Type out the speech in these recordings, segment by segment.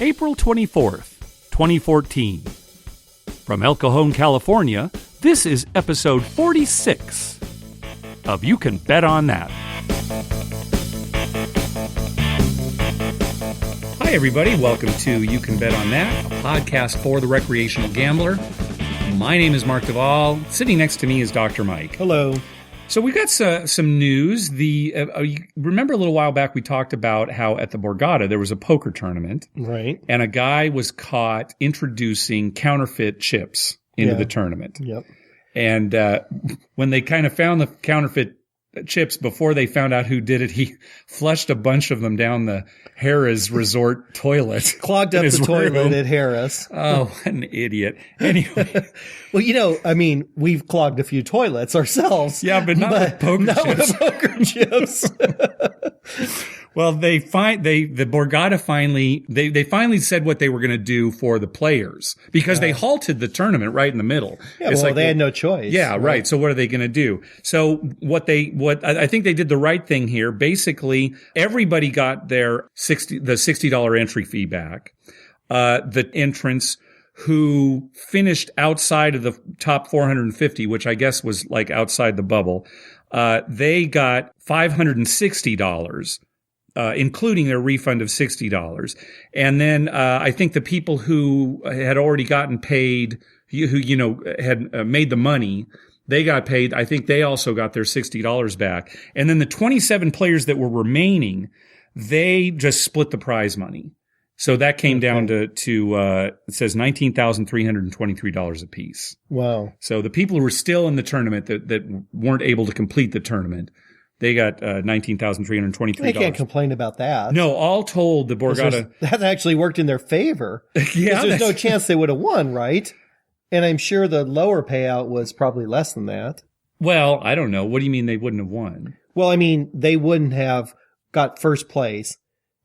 April 24th, 2014. From El Cajon, California, this is episode 46 of You Can Bet on That. Hi, everybody. Welcome to You Can Bet on That, a podcast for the recreational gambler. My name is Mark Duvall. Sitting next to me is Dr. Mike. Hello. So we got some news. You remember a little while back we talked about how at the Borgata there was a poker tournament. Right. And a guy was caught introducing counterfeit chips into the tournament. Yep. And when they kind of found the counterfeit chips, before they found out who did it, he flushed a bunch of them down the Harrah's resort toilet. Clogged up the toilet at Harrah's. Oh, what an idiot. Anyway. Well, we've clogged a few toilets ourselves. Yeah, but not with poker chips. With poker chips. Well, the Borgata finally said what they were going to do for the players because they halted the tournament right in the middle. Yeah, they had no choice. Yeah, right. So what are they going to do? So what I think they did the right thing here. Basically, everybody got their $60 entry fee back. The entrants who finished outside of the top 450, which I guess was like outside the bubble, they got $560. Including their refund of $60. And then, I think the people who had already gotten paid, who had made the money, they got paid. I think they also got their $60 back. And then the 27 players that were remaining, they just split the prize money. So that came down to it says $19,323 apiece. Wow. So the people who were still in the tournament that weren't able to complete the tournament, they got $19,323. They can't complain about that. No, all told, the Borgata... That actually worked in their favor. Yeah. There's no chance they would have won, right? And I'm sure the lower payout was probably less than that. Well, I don't know. What do you mean they wouldn't have won? Well, they wouldn't have got first place.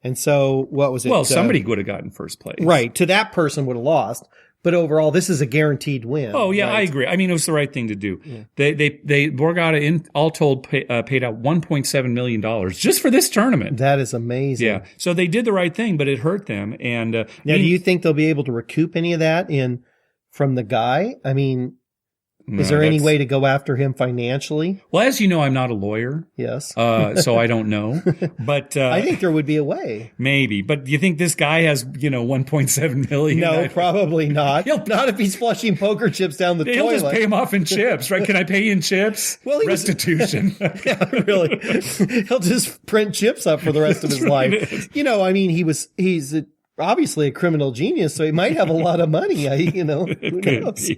And so, what was it? Well, somebody would have gotten first place. Right. To that person would have lost. But overall, this is a guaranteed win. Oh, yeah, right? I agree. It was the right thing to do. Yeah. They Borgata, all told, paid out $1.7 million just for this tournament. That is amazing. Yeah. So they did the right thing, but it hurt them. And now, do you think they'll be able to recoup any of that from the guy? Is there any way to go after him financially? Well, as you know, I'm not a lawyer. Yes. So I don't know. But I think there would be a way. Maybe. But do you think this guy has, $1.7 million? No, probably not. Not if he's flushing poker chips down the toilet. He'll just pay him off in chips, right? Can I pay you in chips? Well, restitution. Yeah, really. He'll just print chips up for the rest of his life. He's obviously a criminal genius, so he might have a lot of money. Who knows?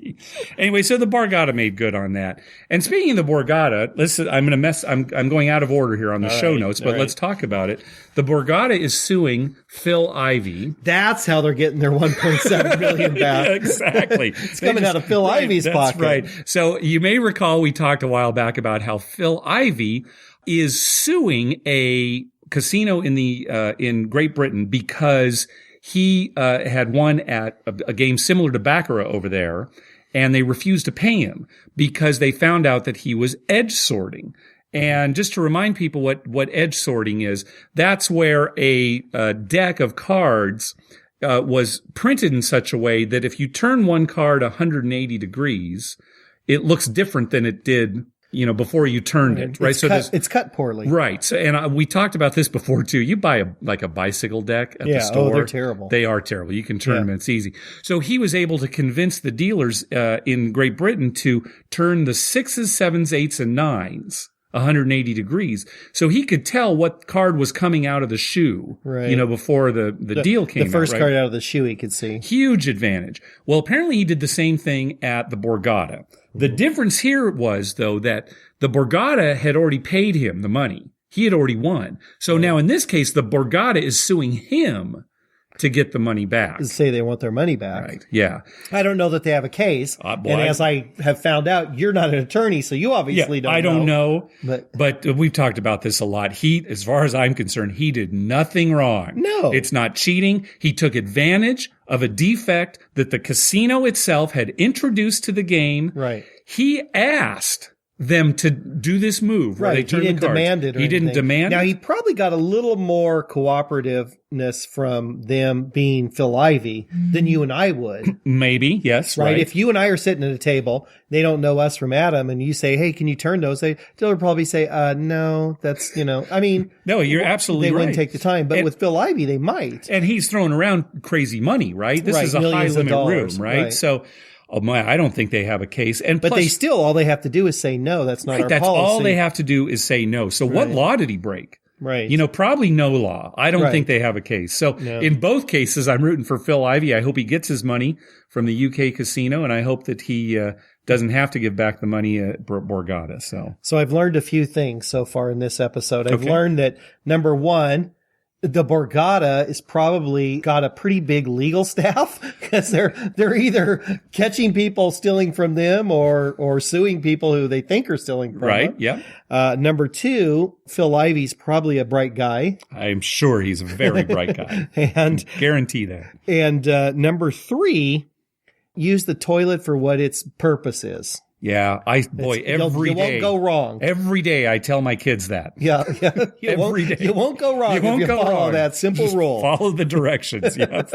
Anyway, so the Borgata made good on that. And speaking of the Borgata, listen, I'm going out of order here on the show notes, but let's talk about it. The Borgata is suing Phil Ivey. That's how they're getting their $1.7 million back. Exactly. It's coming out of Phil Ivey's pocket. That's right. So you may recall we talked a while back about how Phil Ivey is suing a casino in Great Britain because he had won at a game similar to Baccarat over there, and they refused to pay him because they found out that he was edge sorting. And just to remind people what edge sorting is, that's where a deck of cards was printed in such a way that if you turn one card 180 degrees, it looks different than it did before you turned it, right? It's cut poorly. Right. So, and we talked about this before too. You buy a bicycle deck at the store. Oh, they're terrible. They are terrible. You can turn them. It's easy. So he was able to convince the dealers, in Great Britain to turn the 6s, 7s, 8s, and 9s 180 degrees. So he could tell what card was coming out of the shoe, right, before the deal came out. The first card out of the shoe he could see. Huge advantage. Well, apparently he did the same thing at the Borgata. The difference here was, though, that the Borgata had already paid him the money. He had already won. So now in this case, the Borgata is suing him to get the money back. To say they want their money back. Right. Yeah. I don't know that they have a case. And as I have found out, you're not an attorney, so you obviously don't know. I don't know. But we've talked about this a lot. As far as I'm concerned, he did nothing wrong. No. It's not cheating. He took advantage of a defect that the casino itself had introduced to the game. Right. He asked them to do this move. Where Right. they turn He didn't the cards. demand it. He didn't demand Now, it? he probably got a little more cooperativeness from them being Phil Ivey than you and I would. Maybe. Yes. Right. If you and I are sitting at a table, they don't know us from Adam, and you say, "Hey, can you turn those?" They'll probably say, "No, that's I mean, no, you're absolutely they right. wouldn't take the time." But And- with Phil Ivey, they might. And he's throwing around crazy money, right? This is a high millions of limit room, dollars, right? So, I don't think they have a case. And But plus, they still, all they have to do is say no. That's not our that's policy. all they have to do is say no. So what law did he break? Right. Probably no law. I don't think they have a case. So in both cases, I'm rooting for Phil Ivey. I hope he gets his money from the UK casino, and I hope that he doesn't have to give back the money at Borgata. So I've learned a few things so far in this episode. I've learned that, number one, the Borgata is probably got a pretty big legal staff because they're either catching people stealing from them or suing people who they think are stealing from them. Right. Yeah. Number two, Phil Ivey's probably a bright guy. I'm sure he's a very bright guy. And guarantee that. And number three, use the toilet for what its purpose is. Yeah, every day. You won't go wrong. Every day I tell my kids that. Yeah. Every day. You won't go wrong if you follow that simple Just rule. Follow the directions, yes.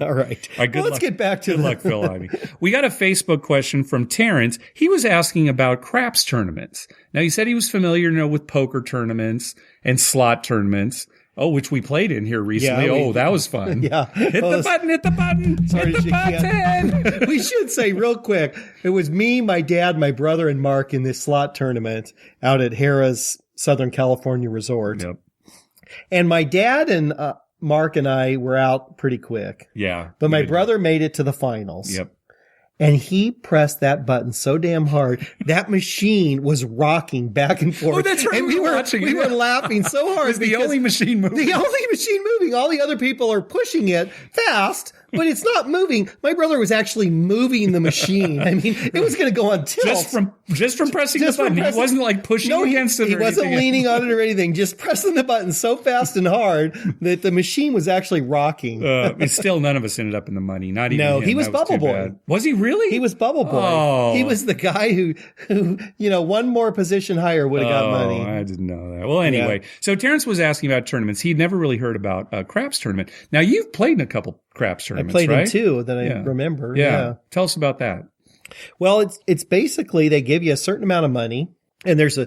All right. Let's get back to Good luck, Phil Ivey. We got a Facebook question from Terrence. He was asking about craps tournaments. Now, he said he was familiar, with poker tournaments and slot tournaments. Oh, which we played in here recently. Yeah, that was fun. Yeah. Hit the button. Sorry, hit the button. We should say real quick, it was me, my dad, my brother, and Mark in this slot tournament out at Harrah's Southern California Resort. Yep. And my dad and Mark and I were out pretty quick. Yeah. But my brother made it to the finals. Yep. And he pressed that button so damn hard, that machine was rocking back and forth. Oh, that's right. And we were laughing so hard. It's the only machine moving. The only machine moving. All the other people are pushing it fast, but it's not moving. My brother was actually moving the machine. I mean, it was going to go on tilt. Just from pressing the button. He wasn't like pushing against it. He wasn't leaning on it or anything. Just pressing the button so fast and hard that the machine was actually rocking. It's still none of us ended up in the money. Not even him. He was That Bubble Boy. bad. Was he really? He was Bubble Boy. Oh. He was the guy who one more position higher would have got money. I didn't know that. Well, anyway, so Terrence was asking about tournaments. He'd never really heard about a craps tournament. Now, you've played in a couple craps tournaments, I played right? in two that I remember. Yeah. Tell us about that. Well, it's basically they give you a certain amount of money, and there's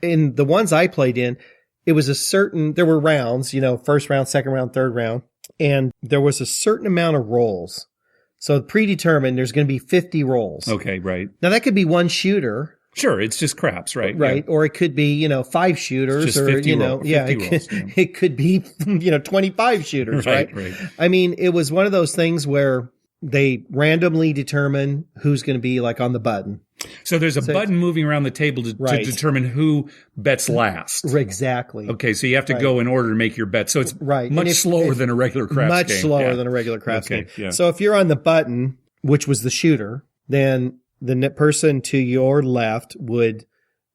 in the ones I played in, it was there were rounds, first round, second round, third round, and there was a certain amount of rolls. So predetermined, there's going to be 50 rolls. Okay, right. Now that could be one shooter. Sure, it's just craps, right? Right. Yeah. Or it could be, 5 shooters just or, 50 rolls, it could be, 25 shooters, right? Right. I mean, it was one of those things where they randomly determine who's going to be like on the button. So there's a button moving around the table to determine who bets last. Exactly. Okay, so you have to go in order to make your bet. So it's much slower than a regular craps game. Much slower than a regular craps game. Yeah. So if you're on the button, which was the shooter, then the person to your left would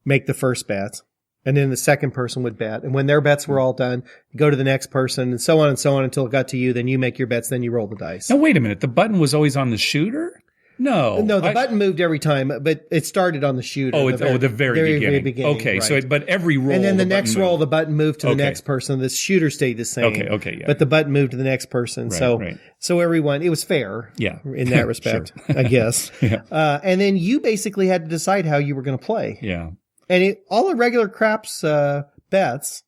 make the first bet, and then the second person would bet. And when their bets were all done, go to the next person, and so on until it got to you. Then you make your bets, then you roll the dice. Now, wait a minute. The button was always on the shooter? No, the button moved every time, but it started on the shooter. The very beginning. Okay, right. but every roll, and then the next roll, the button moved to the next person. The shooter stayed the same. Okay, yeah. But the button moved to the next person. Right. So everyone, it was fair. Yeah, in that respect, I guess. Yeah. And then you basically had to decide how you were going to play. Yeah. And all the regular craps bets.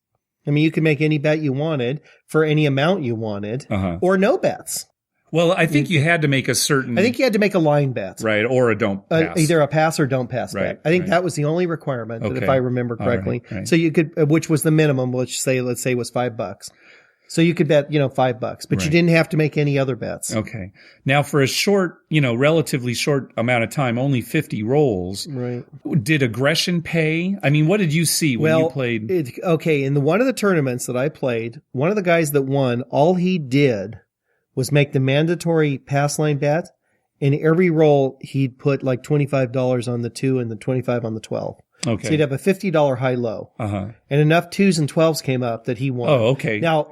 I mean, you could make any bet you wanted for any amount you wanted, or no bets. Well, I think you had to make a certain... I think you had to make a line bet. Right, or a don't pass. Either a pass or don't pass bet. I think that was the only requirement, if I remember correctly. Right. So you could, which was the minimum, let's say was $5. So you could bet, $5, but you didn't have to make any other bets. Okay. Now for a short, relatively short amount of time, only 50 rolls. Right. Did aggression pay? I mean, what did you see when you played? In one of the tournaments that I played, one of the guys that won, all he did was make the mandatory pass line bet. In every roll, he'd put like $25 on the 2 and the 25 on the 12. Okay. So he'd have a $50 high-low. And enough 2s and 12s came up that he won. Oh, okay. Now,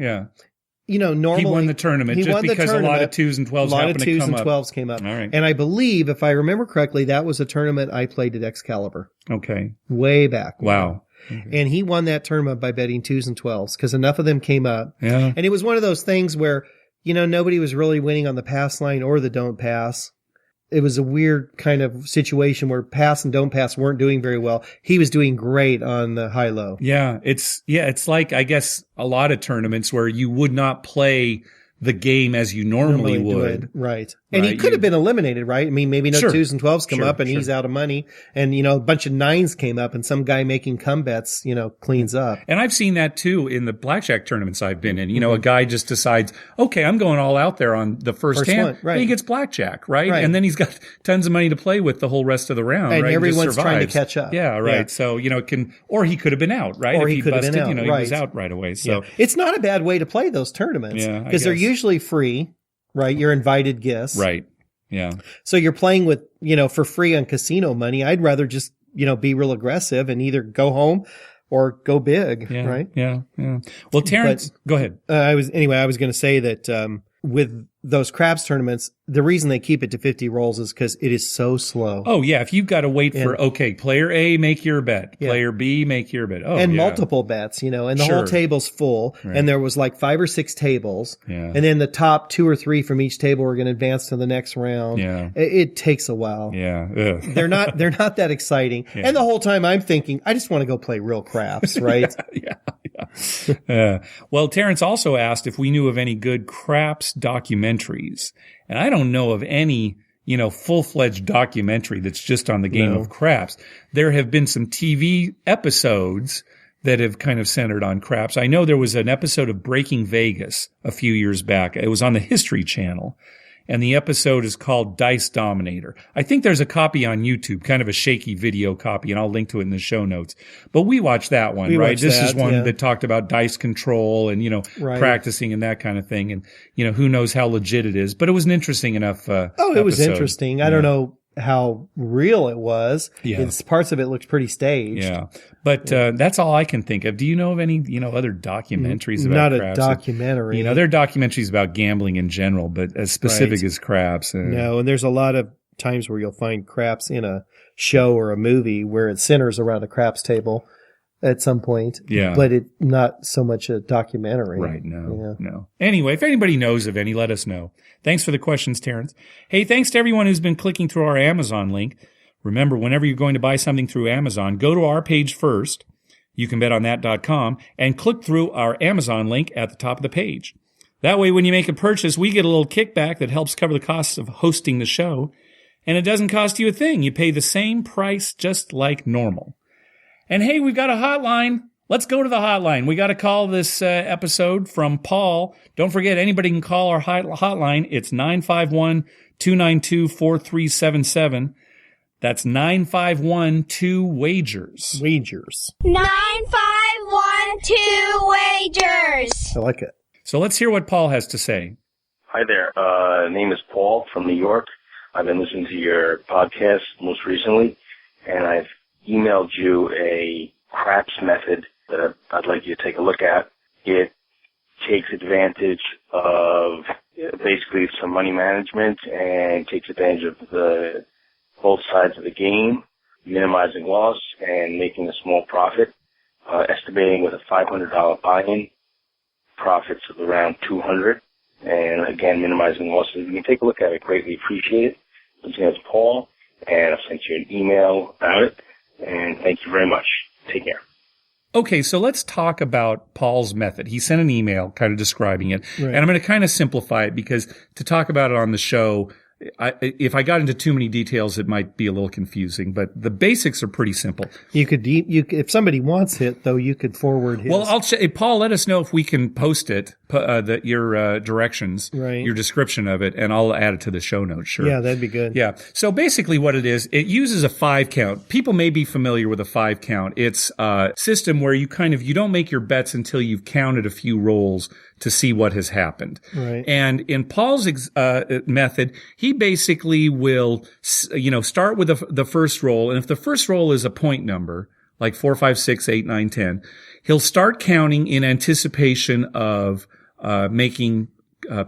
normally he won the tournament just because a lot of 2s and 12s happened to come up. A lot of 2s and 12s came up. All right. And I believe, if I remember correctly, that was a tournament I played at Excalibur. Okay. Way back. Wow. Okay. And he won that tournament by betting 2s and 12s because enough of them came up. Yeah. And it was one of those things where, nobody was really winning on the pass line or the don't pass. It was a weird kind of situation where pass and don't pass weren't doing very well. He was doing great on the high-low. Yeah. It's like, I guess, a lot of tournaments where you would not play the game as you normally would. Right. And he could have been eliminated, right? I mean, maybe no 2s and 12s come up and he's out of money. And, a bunch of 9s came up and some guy making come bets, cleans up. And I've seen that too in the blackjack tournaments I've been in. A guy just decides, okay, I'm going all out there on the first hand. One, right. And he gets blackjack, right? And then he's got tons of money to play with the whole rest of the round, and right? Everyone's trying to catch up. Yeah, right. Yeah. So, or he could have been out, right? Or if he could busted, have been out, he was out right away. So it's not a bad way to play those tournaments because they're usually free. Right. You're invited guests. Right. Yeah. So you're playing with, for free on casino money. I'd rather just, be real aggressive and either go home or go big. Yeah, right. Yeah. Yeah. Well, Terrence, go ahead. I was going to say that, with those craps tournaments, the reason they keep it to 50 rolls is because it is so slow. Oh, yeah. If you've got to wait for, player A, make your bet. Player B, make your bet. Oh, and multiple bets, and the whole table's full. Right. And there was like 5 or 6 tables. Yeah. And then the top 2 or 3 from each table are going to advance to the next round. Yeah. It takes a while. Yeah. They're not that exciting. Yeah. And the whole time I'm thinking, I just want to go play real craps, right? Yeah. Well, Terrence also asked if we knew of any good craps documentaries. And I don't know of any, full-fledged documentary that's just on the game of craps. There have been some TV episodes that have kind of centered on craps. I know there was an episode of Breaking Vegas a few years back. It was on the History Channel. And the episode is called Dice Dominator. I think there's a copy on YouTube, kind of a shaky video copy, and I'll link to it in the show notes. But we watched that one, right? This is one that talked about dice control and, practicing and that kind of thing. And, who knows how legit it is. But it was an interesting enough it was interesting. I don't know how real it was. Yeah. Parts of it looked pretty staged. Yeah. But that's all I can think of. Do you know of any, other documentaries about craps? Not a documentary. There are documentaries about gambling in general, but as specific as craps. No, and there's a lot of times where you'll find craps in a show or a movie where it centers around a craps table at some point. Yeah. But it's not so much a documentary. Right. No. Anyway, if anybody knows of any, let us know. Thanks for the questions, Terrence. Hey, thanks to everyone who's been clicking through our Amazon link. Remember, whenever you're going to buy something through Amazon, go to our page first, youcanbetonthat.com, and click through our Amazon link at the top of the page. That way, when you make a purchase, we get a little kickback that helps cover the costs of hosting the show, and it doesn't cost you a thing. You pay the same price just like normal. And hey, we've got a hotline. Let's go to the hotline. We got to call this episode from Paul. Don't forget, anybody can call our hotline. It's 951-292-4377. That's 951-2-WAGERS. Wagers. 951-2-WAGERS. I like it. So let's hear what Paul has to say. Hi there. Name is Paul from New York. I've been listening to your podcast most recently, and I've emailed you a craps method that I'd like you to take a look at. It takes advantage of basically some money management and takes advantage of both sides of the game, minimizing loss and making a small profit, estimating with a $500 buy-in, profits of around $200, and again, minimizing losses. You can take a look at it. Greatly appreciate it. His name is Paul, and I've sent you an email about it, and thank you very much. Take care. Okay, so let's talk about Paul's method. He sent an email kind of describing it, and I'm going to kind of simplify it because to talk about it on the show, if I got into too many details, it might be a little confusing, but the basics are pretty simple. You could, if somebody wants it, though, you could forward his. Well, Paul, let us know if we can post it, your directions, your description of it, and I'll add it to the show notes. Sure. Yeah, that'd be good. Yeah. So basically what it is, it uses a 5 count. People may be familiar with a 5 count. It's a system where you don't make your bets until you've counted a few rolls to see what has happened. Right. And in Paul's method, he basically will, start with the first roll. And if the first roll is a point number, like 4, 5, 6, 8, 9, 10, he'll start counting in anticipation of making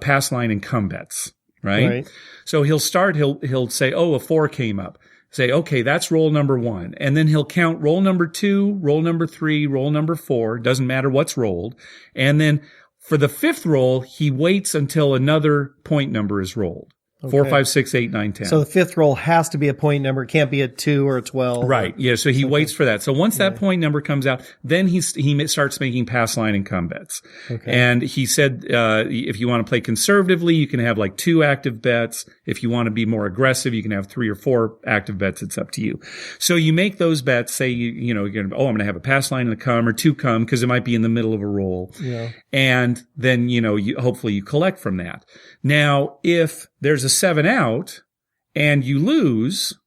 pass line and come bets, right? So he'll say, oh, a 4 came up. Say, okay, that's roll number 1. And then he'll count roll number 2, roll number 3, roll number 4. Doesn't matter what's rolled. And then for the 5th roll, he waits until another point number is rolled. 4, 5, 6, 8, 9, 10. So the 5th roll has to be a point number. It can't be a 2 or a 12. Right. Yeah. So he waits for that. So once that point number comes out, then he starts making pass line and come bets. Okay. And he said, if you want to play conservatively, you can have like 2 active bets. If you want to be more aggressive, you can have 3 or 4 active bets. It's up to you. So you make those bets. Say you're going to, I'm going to have a pass line and a come or 2 come because it might be in the middle of a roll. Yeah. And then, hopefully you collect from that. Now, if there's a 7 out and you lose,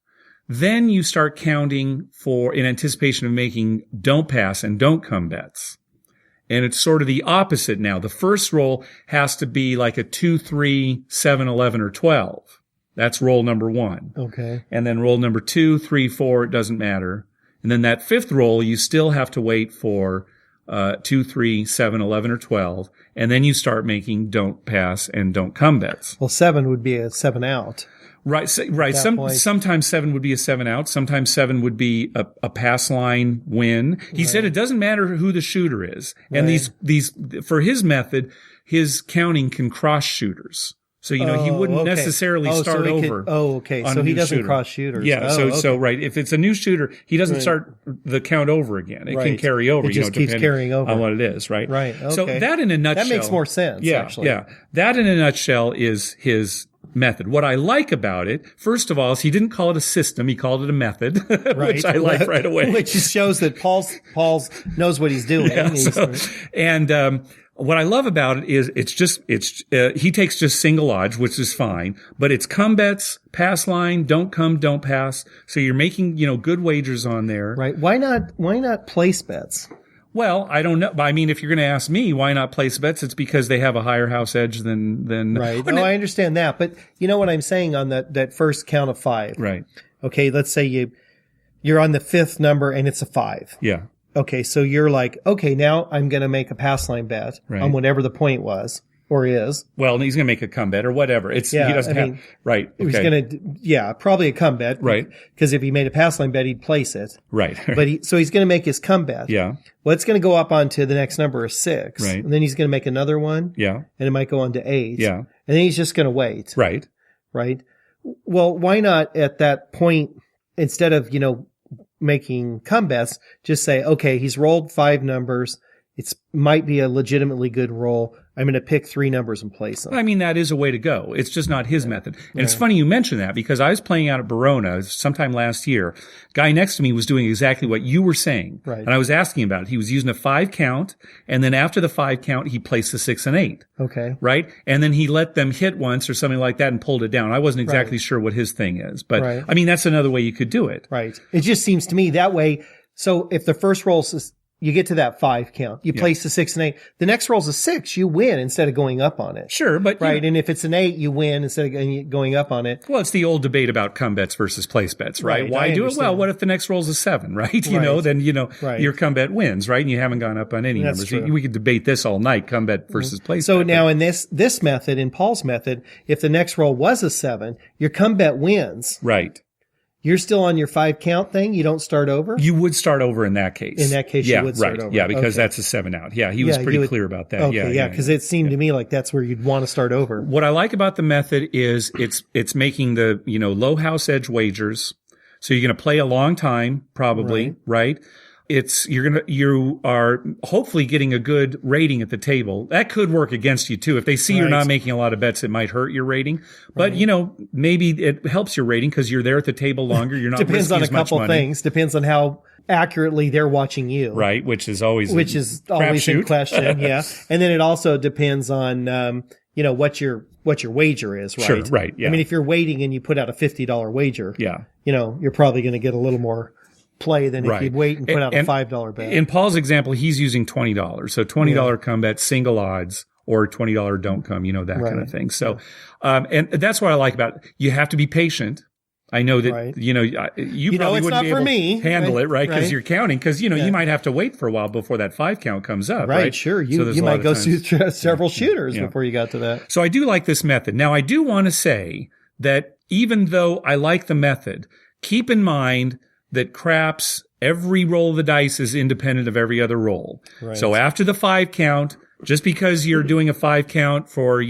then you start counting in anticipation of making don't pass and don't come bets. And it's sort of the opposite now. The first roll has to be like a 2, 3, 7, 11, or 12. That's roll number 1. Okay. And then roll number 2, 3, 4, it doesn't matter. And then that 5th roll, you still have to wait for 2, 3, 7, 11, or 12. And then you start making don't pass and don't come bets. Well, 7 would be a 7 out. Right. Sometimes 7 would be a 7 out. Sometimes 7 would be a pass line win. He said it doesn't matter who the shooter is. And these, for his method, his counting can cross shooters. So, he wouldn't necessarily start over. So he doesn't cross shooters. Yeah. So right. If it's a new shooter, he doesn't start the count over again. It can carry over. It just keeps carrying over on what it is. Right. Right. Okay. So that in a nutshell. That makes more sense. Actually. Yeah. That in a nutshell is his method. What I like about it, first of all, is he didn't call it a system. He called it a method, which I like right away. Which shows that Paul's knows what he's doing. Yeah, what I love about it is he takes just single odds, which is fine, but it's come bets, pass line, don't come, don't pass. So you're making, good wagers on there. Right. Why not place bets? Well, I don't know. But I mean, if you're going to ask me why not place bets, it's because they have a higher house edge than right. No, I understand that. But you know what I'm saying on that first count of 5. Right. Okay. Let's say you're on the 5th number and it's a 5. Yeah. Okay, so you're like, okay, now I'm going to make a pass line bet on whatever the point was or is. Well, he's going to make a come bet or whatever. He doesn't have, right. Okay. He's going to, probably a come bet. Right. Because if he made a pass line bet, he'd place it. Right. But so he's going to make his come bet. Yeah. Well, it's going to go up onto the next number of 6. Right. And then he's going to make another one. Yeah. And it might go on to 8. Yeah. And then he's just going to wait. Right. Right. Well, why not at that point, instead of, making come bets, just say, okay, he's rolled 5 numbers. It might be a legitimately good roll. I'm going to pick 3 numbers and place them. I mean, that is a way to go. It's just not his method. And it's funny you mention that because I was playing out at Verona sometime last year. Guy next to me was doing exactly what you were saying. Right. And I was asking about it. He was using a 5 count. And then after the 5 count, he placed the 6 and 8. Okay. Right. And then he let them hit once or something like that and pulled it down. I wasn't exactly sure what his thing is, but I mean, that's another way you could do it. Right. It just seems to me that way. So if the first roll is, you get to that 5 count. You place the 6 and 8. The next roll's a 6. You win instead of going up on it. Sure, but right. And if it's an 8, you win instead of going up on it. Well, it's the old debate about come bets versus place bets, right? Why do it? Well, what if the next roll's a 7, right? Then your come bet wins, right? And you haven't gone up on any numbers. True. We could debate this all night: come bet versus place. So bet. now in this method, in Paul's method, if the next roll was a 7, your come bet wins. Right. You're still on your 5 count thing? You don't start over? You would start over in that case. In that case, you would start over. Yeah, because that's a 7 out. Yeah, he was pretty clear about that. Okay, because it seemed to me like that's where you'd want to start over. What I like about the method is it's making the, low house edge wagers. So you're going to play a long time, probably, right? You are hopefully getting a good rating at the table. That could work against you too. If they see you're not making a lot of bets, it might hurt your rating. But, maybe it helps your rating because you're there at the table longer. You're not Depends on a as much couple money. things. Depends on how accurately they're watching you. Right. Which is always in question. Yeah. And then it also depends on, what your wager is, right? Sure. Right. Yeah. I mean, if you're waiting and you put out a $50 wager, you're probably going to get a little more play than if you'd wait and put out a $5 bet. In Paul's example, he's using $20. So $20 come bet, single odds, or $20 don't come, that kind of thing. So, and that's what I like about it. You have to be patient. I know that, Right. you probably it's wouldn't not be for able me, to handle right? it, right? Because Right. you're counting. Because, you might have to wait for a while before that 5 count comes up, right? Right, sure. So You there's a lot might of go times- through several shooters Yeah. before you got to that. So I do like this method. Now, I do want to say that even though I like the method, keep in mind that craps, every roll of the dice is independent of every other roll. Right. So after the 5 count, just because you're doing a 5 count for,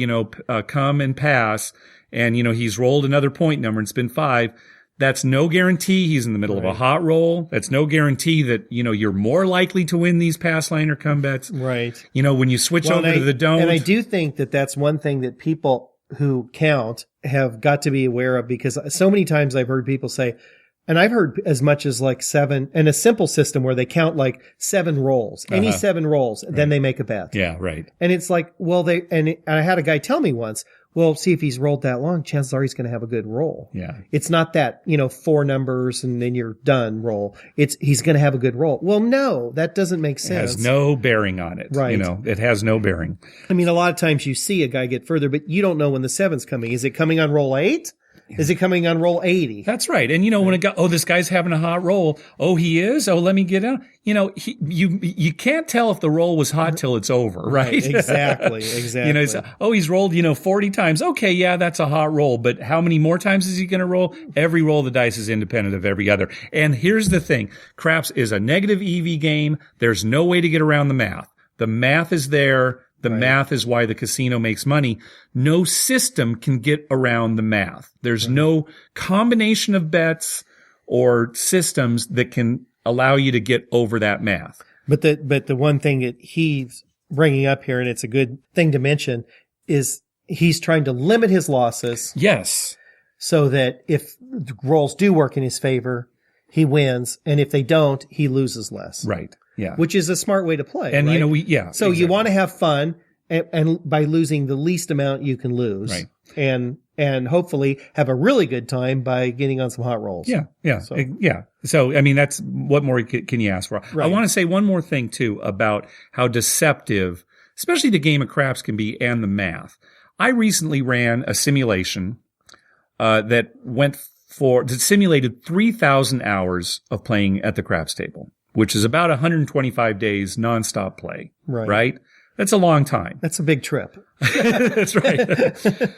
come and pass, and, he's rolled another point number and it's been 5, that's no guarantee he's in the middle of a hot roll. That's no guarantee that, you're more likely to win these pass line or come bets. Right. When you switch over to the don't. And I do think that that's one thing that people who count have got to be aware of, because so many times I've heard people say, and I've heard as much as like 7, and a simple system where they count like 7 rolls, any 7 rolls, then they make a bet. Yeah, right. And it's like, well, and I had a guy tell me once, well, see, if he's rolled that long, chances are he's going to have a good roll. Yeah. It's not that, 4 numbers and then you're done roll. He's going to have a good roll. Well, no, that doesn't make sense. It has no bearing on it. Right. It has no bearing. I mean, a lot of times you see a guy get further, but you don't know when the 7's coming. Is it coming on roll 8? Is it coming on roll 80? That's right. And when it got, this guy's having a hot roll. Oh, he is? Oh, let me get out. You can't tell if the roll was hot till it's over, right? Exactly. He's rolled, 40 times. Okay, yeah, that's a hot roll. But how many more times is he going to roll? Every roll of the dice is independent of every other. And here's the thing. Craps is a negative EV game. There's no way to get around the math. The math is there. The math is why the casino makes money. No system can get around the math. There's no combination of bets or systems that can allow you to get over that math. But the one thing that he's bringing up here, and it's a good thing to mention, is he's trying to limit his losses. Yes. So that if the rolls do work in his favor, he wins. And if they don't, he loses less. Right. Yeah. Which is a smart way to play. And, right? So exactly. You want to have fun and by losing the least amount you can lose. Right. And hopefully have a really good time by getting on some hot rolls. Yeah. Yeah. So, that's what more can you ask for? Right. I want to say one more thing too about how deceptive, especially the game of craps can be and the math. I recently ran a simulation, that simulated 3,000 hours of playing at the craps table, which is about 125 days nonstop play. Right? That's a long time. That's a big trip. That's right.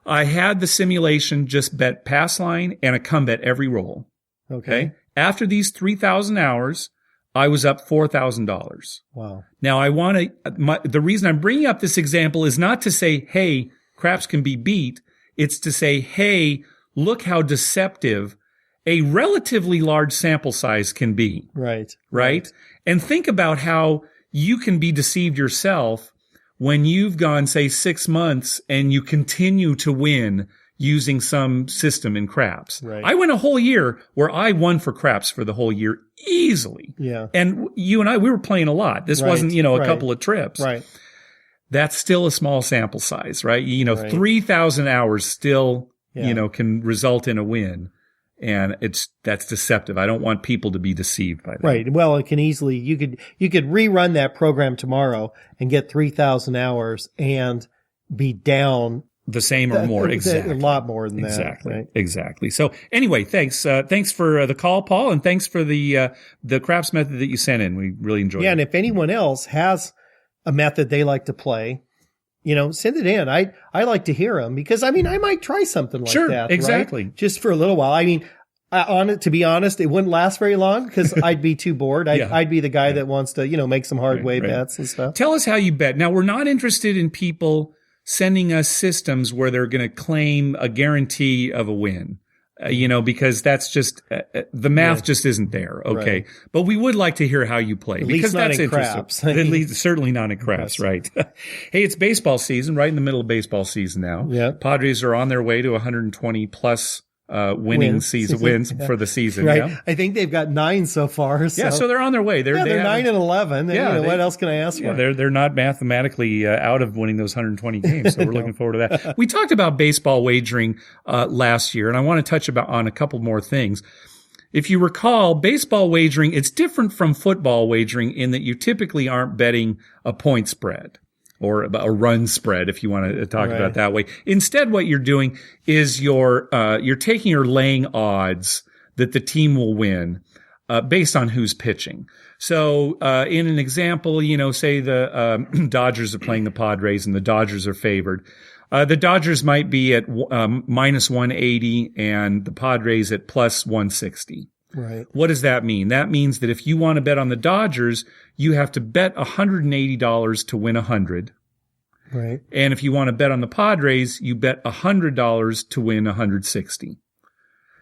I had the simulation just bet pass line and a come bet every roll. Okay. After these 3,000 hours, I was up $4,000. Wow. Now the reason I'm bringing up this example is not to say, hey, craps can be beat. It's to say, hey, look how deceptive a relatively large sample size can be. Right? And think about how you can be deceived yourself when you've gone, say, 6 months and you continue to win using some system in craps. Right. I went a whole year where I won for craps for the whole year easily. Yeah. And you and I, we were playing a lot. This wasn't, a couple of trips. Right. That's still a small sample size, right? 3,000 hours still, can result in a win. And that's deceptive. I don't want people to be deceived by that. Right. Well, it can easily, you could rerun that program tomorrow and get 3,000 hours and be down the same or more. Exactly. A lot more than that. Right? Exactly. So anyway, thanks. Thanks for the call, Paul, and thanks for the craps method that you sent in. We really enjoyed it. Yeah. And if anyone else has a method they like to play, send it in. I like to hear them because I might try something like that. Exactly. Right? Just for a little while. To be honest, it wouldn't last very long because I'd be too bored. I'd be the guy that wants to, make some hard way bets and stuff. Tell us how you bet. Now, we're not interested in people sending us systems where they're going to claim a guarantee of a win. Because that's just, the math just isn't there. Okay. Right. But we would like to hear how you play because that's interesting. At least certainly not in craps, right? Hey, it's baseball season, right in the middle of baseball season now. Yeah. Padres are on their way to 120 plus wins for the season. Right. Yeah? I think they've got 9 so far. So. Yeah, so they're on their way. They're 9-11. And, what else can I ask for? They're not mathematically out of winning those 120 games. So we're looking forward to that. We talked about baseball wagering last year, and I want to touch on a couple more things. If you recall, baseball wagering, it's different from football wagering in that you typically aren't betting a point spread. or a run spread, if you want to talk about it that way. Instead, what you're doing is you're taking or laying odds that the team will win, based on who's pitching. So, in an example, say the Dodgers are playing the Padres and the Dodgers are favored. The Dodgers might be at minus 180 and the Padres at plus 160. Right. What does that mean? That means that if you want to bet on the Dodgers, you have to bet $180 to win 100. Right. And if you want to bet on the Padres, you bet $100 to win 160.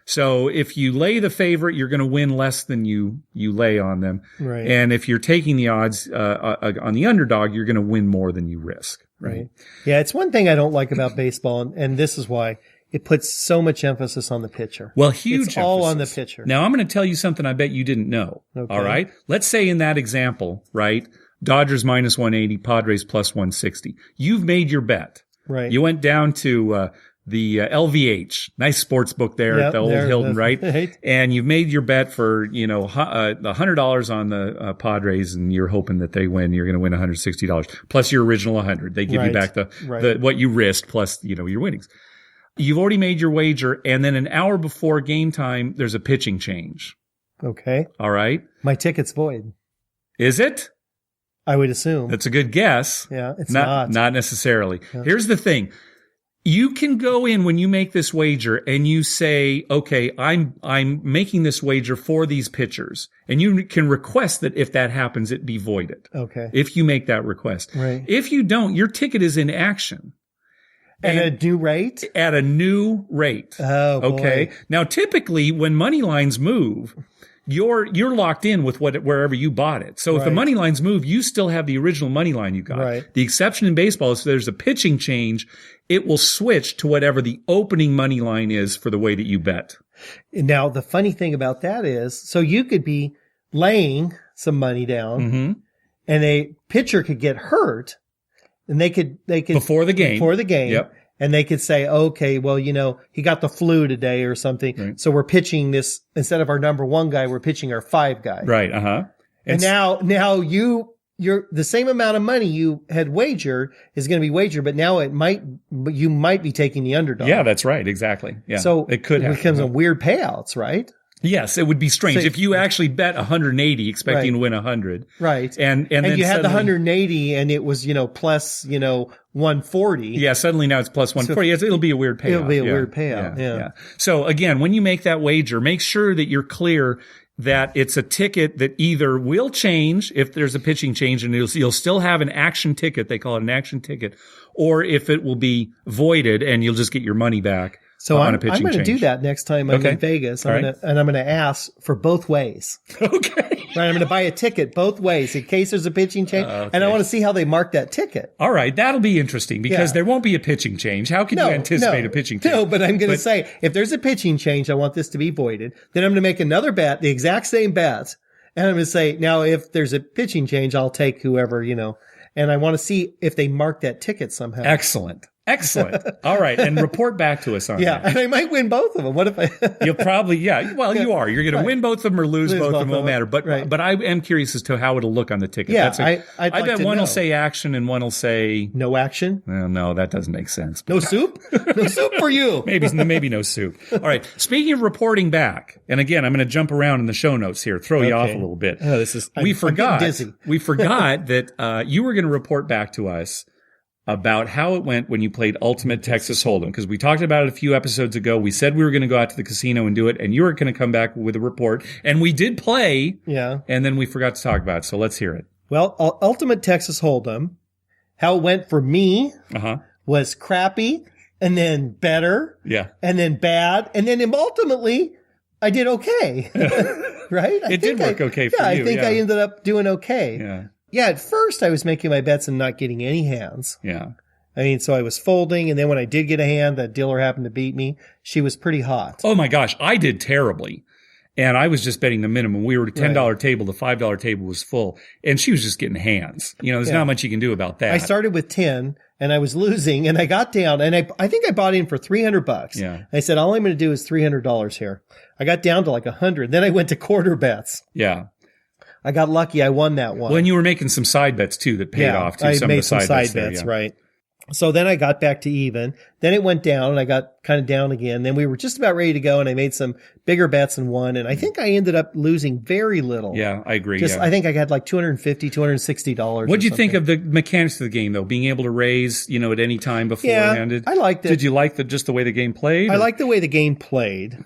So if you lay the favorite, you're going to win less than you lay on them. Right. And if you're taking the odds on the underdog, you're going to win more than you risk. Right. Yeah, it's one thing I don't like about baseball, and this is why. It puts so much emphasis on the pitcher. Well, huge It's all emphasis. on the pitcher. Now, I'm going to tell you something I bet you didn't know. Okay. All right? Let's say in that example, right, Dodgers minus 180, Padres plus 160. You've made your bet. Right. You went down to the LVH, nice sports book there at the old Hilton, right? And you've made your bet for, the $100 on the Padres, and you're hoping that they win. You're going to win $160 plus your original 100. They give you back the what you risked plus, your winnings. You've already made your wager, and then an hour before game time, there's a pitching change. Okay. All right. My ticket's void. Is it? I would assume. That's a good guess. Yeah, it's not. Not necessarily. Yeah. Here's the thing. You can go in when you make this wager and you say, okay, I'm making this wager for these pitchers. And you can request that if that happens, it be voided. Okay. If you make that request. Right. If you don't, your ticket is in action. At a new rate? At a new rate. Oh, boy. Okay. Now, typically, when money lines move, you're locked in with wherever you bought it. So if the money lines move, you still have the original money line you got. Right. The exception in baseball is if there's a pitching change, it will switch to whatever the opening money line is for the way that you bet. Now, the funny thing about that is, so you could be laying some money down, and a pitcher could get hurt. And they could before the game. Yep. And they could say, okay, well, he got the flu today or something. Right. So we're pitching this instead of our number 1 guy, we're pitching our 5 guy. Right. Uh-huh. And now you're the same amount of money you had wagered is going to be wagered, but now you might be taking the underdog. Yeah, that's right. Exactly. Yeah. So it could happen. becomes a weird payouts, right? Yes, it would be strange if you actually bet 180 expecting to win 100. Right. And then you had the 180 and it was, plus, 140. Yeah, suddenly now it's plus 140. It'll be a weird payout. It'll be a weird payout. Yeah. So again, when you make that wager, make sure that you're clear that it's a ticket that either will change if there's a pitching change and you'll still have an action ticket. They call it an action ticket, or if it will be voided and you'll just get your money back. So on a pitching I'm going to do that next time I'm in Vegas. I'm going to ask for both ways. Okay. Right. I'm going to buy a ticket both ways in case there's a pitching change. And I want to see how they mark that ticket. All right. That'll be interesting because there won't be a pitching change. How can you anticipate a pitching change? No, but I'm going to say if there's a pitching change, I want this to be voided. Then I'm going to make another bet, the exact same bet. And I'm going to say, now if there's a pitching change, I'll take whoever, and I want to see if they mark that ticket somehow. Excellent. All right. And report back to us on that. Yeah. And I might win both of them. What if I? You'll probably, well, you are. You're going to win both of them or lose both of them. Won't matter. But I am curious as to how it'll look on the ticket. Yeah. I bet one will say action and one will say no action. No, that doesn't make sense. No soup? No soup for you. Maybe no soup. All right. Speaking of reporting back, and again, I'm going to jump around in the show notes here, throw you off a little bit. Oh, we forgot dizzy. We forgot that you were going to report back to us about how it went when you played Ultimate Texas Hold'em, because we talked about it a few episodes ago. We said we were going to go out to the casino and do it, and you were going to come back with a report, and we did play. Yeah. And then we forgot to talk about it, so let's hear it. Well, Ultimate Texas Hold'em, how it went for me was crappy, and then better, and then bad, and then ultimately I did okay. Right? It did work okay for you. I think I ended up doing okay. Yeah. Yeah, at first I was making my bets and not getting any hands. Yeah. I mean, so I was folding, and then when I did get a hand, that dealer happened to beat me. She was pretty hot. Oh my gosh, I did terribly. And I was just betting the minimum. We were at a $10 table. The $5 table was full. And she was just getting hands. There's not much you can do about that. I started with 10, and I was losing, and I got down, and I think I bought in for $300. Yeah. I said, all I'm going to do is $300 here. I got down to like 100. Then I went to quarter bets. Yeah. I got lucky. I won that one. When you were making some side bets too that paid off too. I Some made of the some side side bets, bets, right. So then I got back to even. Then it went down and I got kind of down again. Then we were just about ready to go and I made some bigger bets and won. And I think I ended up losing very little. Yeah, I agree. I think I got like $250, $260. What'd you think of the mechanics of the game though? Being able to raise, at any time beforehand? Yeah, I liked it. Did you like just the way the game played? I liked the way the game played.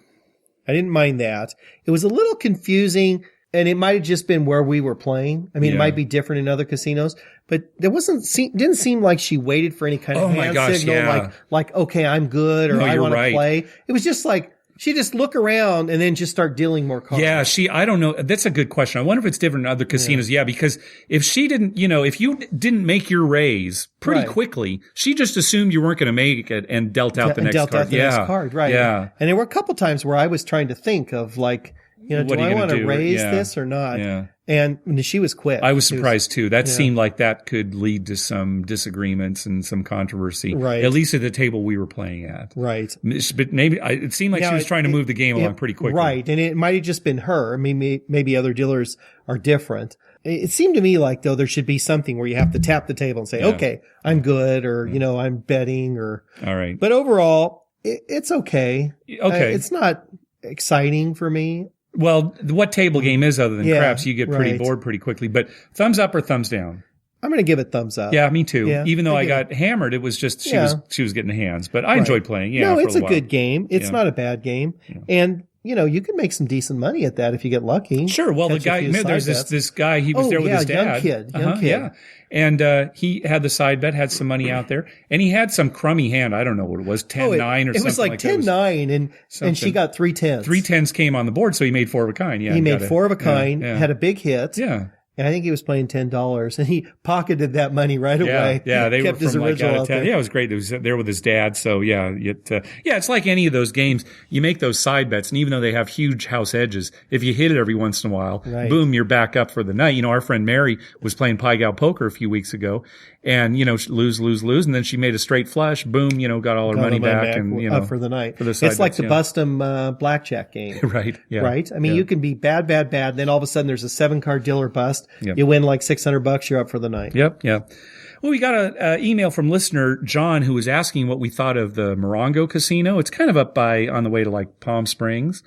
I didn't mind that. It was a little confusing. And it might have just been where we were playing. I mean, it might be different in other casinos, but there didn't seem like she waited for any kind of hand signal, like, okay, I'm good, or I want to play. It was just like, she just look around and then just start dealing more cards. Yeah, I don't know. That's a good question. I wonder if it's different in other casinos. Yeah, because if she didn't, if you didn't make your raise pretty quickly, she just assumed you weren't going to make it and dealt out the next card. Next card, right. Yeah. And there were a couple times where I was trying to think of like, do I want to raise this or not? Yeah. And she was quick. I was surprised too. That seemed like that could lead to some disagreements and some controversy. Right. At least at the table we were playing at. Right. But maybe it seemed like she was trying to move the game along pretty quickly. Right. And it might have just been her. I mean, maybe other dealers are different. It seemed to me like though there should be something where you have to tap the table and say, okay, I'm good, or, I'm betting, or. All right. But overall, it's okay. Okay. It's not exciting for me. Well, what table game is other than craps? You get pretty bored pretty quickly. But thumbs up or thumbs down? I'm going to give it thumbs up. Yeah, me too. Yeah, even though I got hammered, it was just she was getting hands. But I enjoyed playing. Yeah, no, it's a good game. It's not a bad game, and you can make some decent money at that if you get lucky. Sure. Well, the guy there's this guy. He was there with his dad. Young kid. Yeah. And he had the side bet, had some money out there, and he had some crummy hand. I don't know what it was, 10-9 or something. It was like 10-9, and she got 3 tens. 3 tens came on the board, so he made 4 of a kind. Yeah, he made 4 of a kind, had a big hit. Yeah. And I think he was playing $10, and he pocketed that money right away. Yeah, they kept were from his original out of out town. there. Yeah, it was great. He was there with his dad. So it's like any of those games. You make those side bets, and even though they have huge house edges, if you hit it every once in a while, boom, you're back up for the night. Our friend Mary was playing Pai Gow poker a few weeks ago, and lose, and then she made a straight flush. Boom, got all her money back, and up for the night. For the side it's like bets, the bust-em blackjack game, right? Yeah, right. I mean, you can be bad, then all of a sudden there's a 7-card dealer bust. Yep. You win like $600, you're up for the night. Yep. Well, we got an email from listener John who was asking what we thought of the Morongo Casino. It's kind of up on the way to like Palm Springs.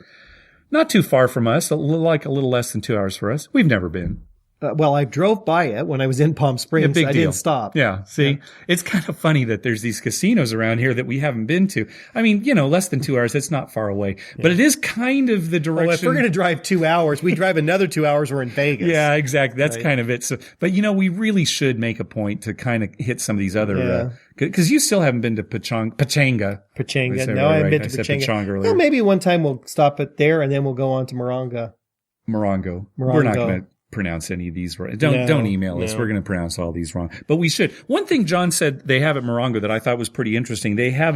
Not too far from us, like a little less than 2 hours for us. We've never been. Well, I drove by it when I was in Palm Springs. Big deal. Didn't stop. Yeah. See, it's kind of funny that there's these casinos around here that we haven't been to. I mean, less than 2 hours. It's not far away, but it is kind of the direction. Well, if we're going to drive 2 hours, we drive another 2 hours. We're in Vegas. Yeah, exactly. That's kind of it. So, but we really should make a point to kind of hit some of these other, because you still haven't been to Pachanga. No, I haven't been to Pachanga. Well, maybe one time we'll stop it there and then we'll go on to Morongo. Morongo. We're not going to pronounce any of these right. Don't email us. We're going to pronounce all these wrong. But we should. One thing John said they have at Morongo that I thought was pretty interesting. They have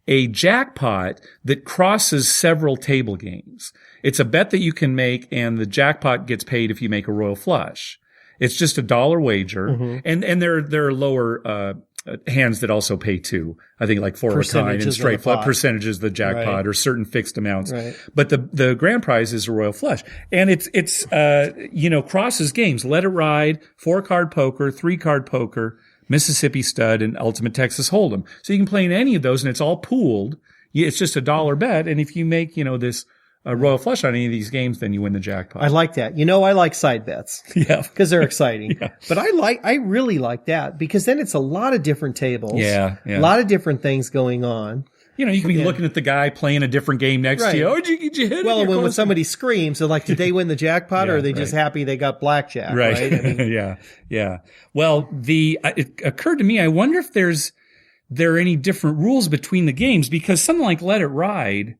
a jackpot that crosses several table games. It's a bet that you can make, and the jackpot gets paid if you make a royal flush. It's just $1 wager. Mm-hmm. And there are lower hands that also pay too. I think like 4 of a kind and straight flush percentages of the jackpot or certain fixed amounts. Right. But the grand prize is a royal flush. And it's crosses games. Let It Ride, 4-card poker, 3-card poker, Mississippi Stud, and Ultimate Texas Hold'em. So you can play in any of those and it's all pooled. It's just $1 bet. And if you make, this a royal flush on any of these games, then you win the jackpot. I like that. I like side bets. Yeah. Because they're exciting. But I really like that because then it's a lot of different tables. Yeah. A lot of different things going on. You can be looking at the guy playing a different game next to you. Oh, did you hit it? Well, when somebody screams, they're like, did they win the jackpot or are they just happy they got blackjack? Right. I mean, yeah. Well, it occurred to me, I wonder if there are any different rules between the games because something like Let It Ride,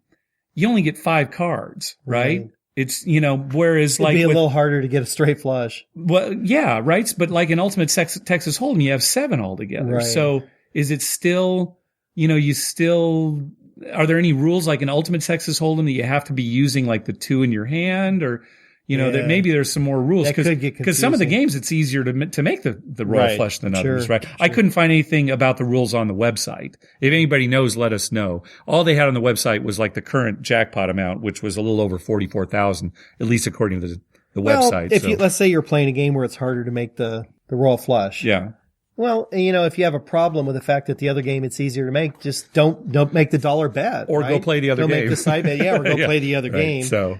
you only get 5 cards, right? It's, whereas it'd be a little harder to get a straight flush. Well, yeah, right. But like in Ultimate Texas Hold'em, you have 7 altogether. Right. So is it still, are there any rules like in Ultimate Texas Hold'em that you have to be using like the 2 in your hand or, that maybe there's some more rules because some of the games it's easier to make the royal flush than others, right? Sure. I couldn't find anything about the rules on the website. If anybody knows, let us know. All they had on the website was like the current jackpot amount, which was a little over 44,000, at least according to the website. If let's say you're playing a game where it's harder to make the royal flush. Yeah. Well, if you have a problem with the fact that the other game it's easier to make, just don't make the dollar bet. Or right? go play the other don't game. Make the side bet, or go play the other right. game. So,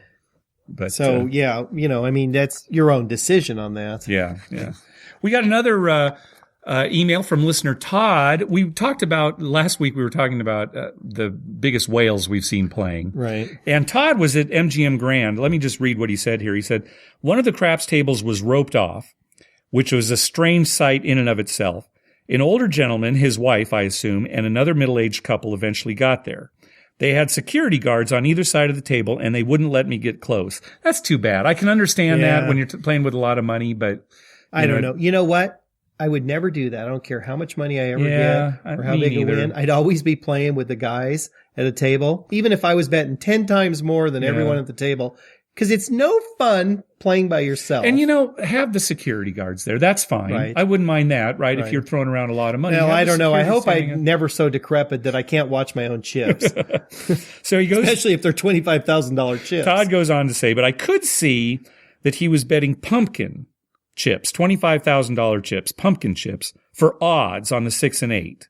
that's your own decision on that. Yeah, yeah. We got another email from listener Todd. We talked about last week. We were talking about the biggest whales we've seen playing. Right. And Todd was at MGM Grand. Let me just read what he said here. He said one of the craps tables was roped off, which was a strange sight in and of itself. An older gentleman, his wife, I assume, and another middle-aged couple eventually got there. They had security guards on either side of the table, and they wouldn't let me get close. That's too bad. I can understand that when you're playing with a lot of money, but I don't know. You know what? I would never do that. I don't care how much money I ever get or how big a win. I'd always be playing with the guys at a table, even if I was betting 10 times more than everyone at the table. Because it's no fun playing by yourself. And, have the security guards there. That's fine. Right. I wouldn't mind that, right? If you're throwing around a lot of money. Well, I don't know. I hope I'm never so decrepit that I can't watch my own chips. So he goes, especially if they're $25,000 chips. Todd goes on to say, but I could see that he was betting pumpkin chips, $25,000 chips, pumpkin chips, for odds on the 6 and 8.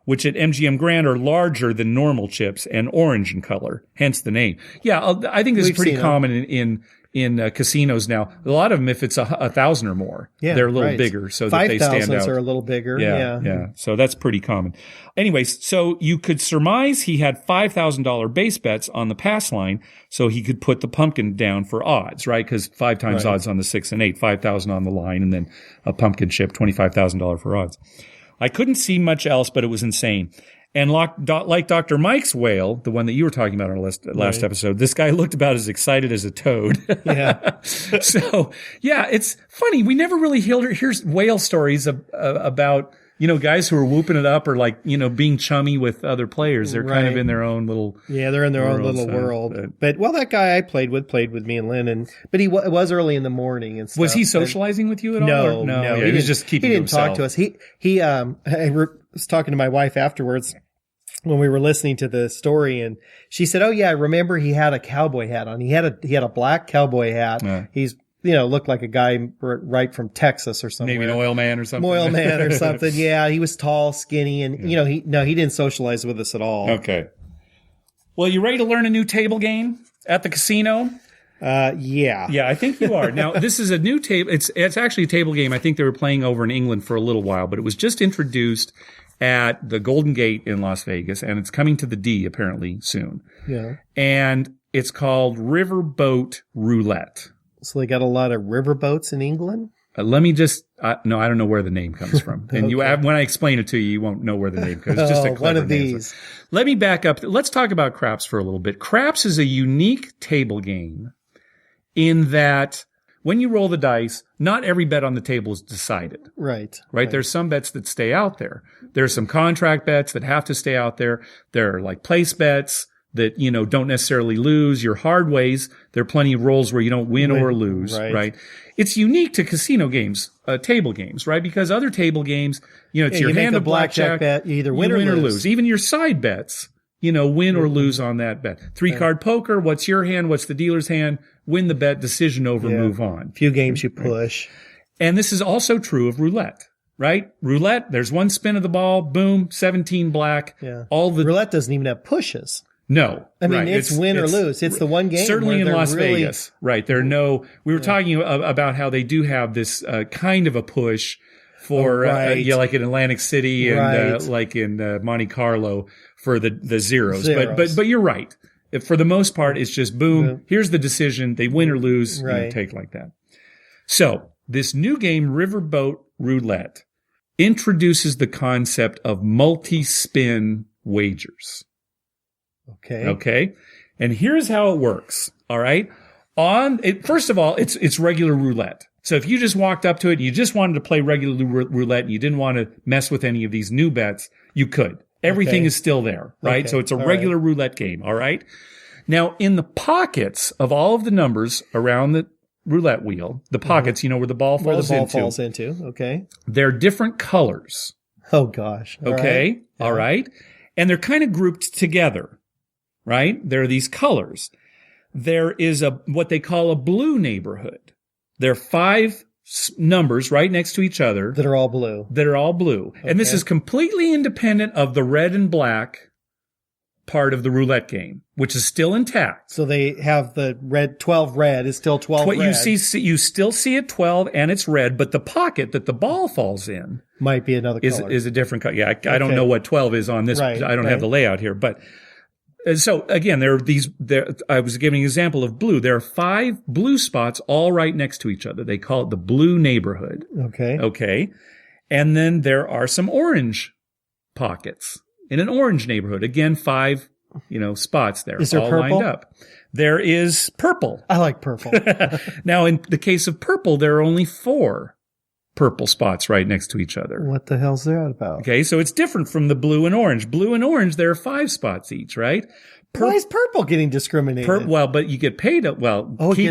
Which at MGM Grand are larger than normal chips and orange in color, hence the name. Yeah, I think this is pretty common in casinos now. A lot of them, if it's 1,000 or more, they're a little bigger so that they stand out. 5,000s are a little bigger. Yeah. So that's pretty common. Anyways, so you could surmise he had $5,000 base bets on the pass line, so he could put the pumpkin down for odds, right? Because 5 times odds on the 6 and 8, 5,000 on the line, and then a pumpkin chip, $25,000 for odds. I couldn't see much else, but it was insane. And like Dr. Mike's whale, the one that you were talking about in our last episode, this guy looked about as excited as a toad. Yeah. So, it's funny. We never really hear whale stories about, guys who are whooping it up or being chummy with other players. They're kind of in their own little they're in their own little world. But that guy I played with me and Lynn, but it was early in the morning and stuff. Was he socializing with you at all? No. He was just keeping to himself. He didn't talk to us. I was talking to my wife afterwards when we were listening to the story, and she said, "Oh yeah, I remember he had a cowboy hat on. He had a black cowboy hat. Yeah. He's looked like a guy right from Texas or something. Maybe an oil man or something. Oil man or something. Yeah, he was tall, skinny, and he didn't socialize with us at all. Okay. Well, you ready to learn a new table game at the casino? Yeah. Yeah, I think you are. Now, this is a new table. It's actually a table game. I think they were playing over in England for a little while, but it was just introduced at the Golden Gate in Las Vegas, and it's coming to the D apparently soon. Yeah. And it's called Riverboat Roulette. So they got a lot of riverboats in England? Let me just, no, I don't know where the name comes from. And when I explain it to you, you won't know where the name comes. It's just a clever one of name. these. Let me back up. Let's talk about craps for a little bit. Craps is a unique table game in that when you roll the dice, not every bet on the table is decided. Right. There's some bets that stay out there. There are some contract bets that have to stay out there. There are like place bets that, don't necessarily lose. Your hard ways, there are plenty of rolls where you don't win or lose, right? It's unique to casino games, table games, right? Because other table games, it's your hand of blackjack bet, you either win or lose. Even your side bets, win or lose on that bet. 3-card poker, what's your hand? What's the dealer's hand? Win the bet, decision over, move on. Few games you push. And this is also true of roulette. Right? Roulette, there's one spin of the ball, boom, 17 black. Yeah. Roulette doesn't even have pushes. No. I mean, it's win or lose. It's the one game. Certainly in Las Vegas. Right. We were talking about how they do have this kind of a push for, like in Atlantic City and like in Monte Carlo for the zeros. But you're right. For the most part, it's just boom, here's the decision. They win or lose, take like that. So this new game, Riverboat Roulette, introduces the concept of multi-spin wagers. Okay. And here's how it works. All right. First of all, it's regular roulette. So if you just walked up to it, you just wanted to play regular roulette, and you didn't want to mess with any of these new bets, you could. Everything is still there, right? Okay. So it's a regular roulette game. All right. Now, in the pockets of all of the numbers around the roulette wheel, the pockets, where the ball falls into. Okay. They're different colors. Oh gosh. All right. And they're kind of grouped together. Right? There are these colors. There is what they call a blue neighborhood. There are 5 numbers right next to each other That are all blue. Okay. And this is completely independent of the red and black part of the roulette game, which is still intact. So they have the red, 12 red is still 12 red. You still see it 12 and it's red, but the pocket that the ball falls in might be another color. Is a different color. Yeah, I don't know what 12 is on this. Right, I don't have the layout here, but so again, I was giving an example of blue. There are 5 blue spots all right next to each other. They call it the blue neighborhood. Okay. And then there are some orange pockets in an orange neighborhood. Again, 5, spots there. Is there all purple? lined up. There is purple. I like purple. Now, in the case of purple, there are only 4 purple spots right next to each other. What the hell's that about? Okay, so it's different from the blue and orange. Blue and orange, there are 5 spots each, right? Why is purple getting discriminated? But you get paid. Keep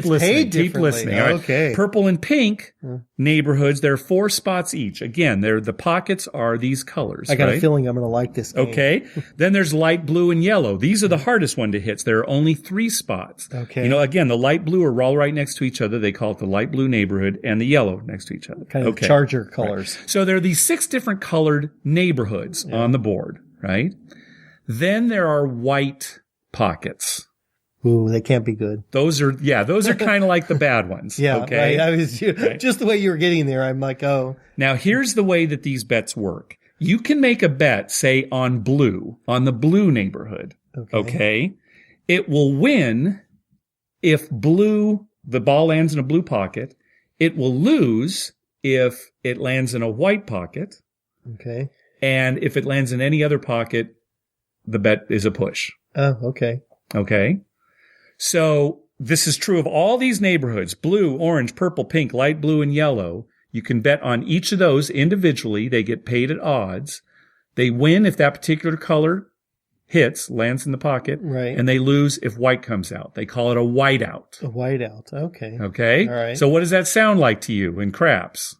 listening. Keep listening. All right. Okay. Purple and pink neighborhoods, there are 4 spots each. Again, the pockets are these colors. I got right? a feeling I'm going to like this game. Okay. Then there's light blue and yellow. These are the hardest one to hit. There are only 3 spots. Okay. Again, the light blue are all right next to each other. They call it the light blue neighborhood, and the yellow next to each other. Kind of charger colors. Right. So there are these 6 different colored neighborhoods on the board, right? Then there are white pockets. Ooh, they can't be good. Those are kind of like the bad ones. Yeah. Okay. Right. I was just the way you were getting there. I'm like, oh. Now here's the way that these bets work. You can make a bet, say on the blue neighborhood. Okay. It will win if the ball lands in a blue pocket. It will lose if it lands in a white pocket. Okay. And if it lands in any other pocket, the bet is a push. Oh, okay. Okay. So this is true of all these neighborhoods: blue, orange, purple, pink, light blue, and yellow. You can bet on each of those individually. They get paid at odds. They win if that particular color lands in the pocket. Right. And they lose if white comes out. They call it a whiteout. A whiteout. Okay. Okay. All right. So what does that sound like to you in craps?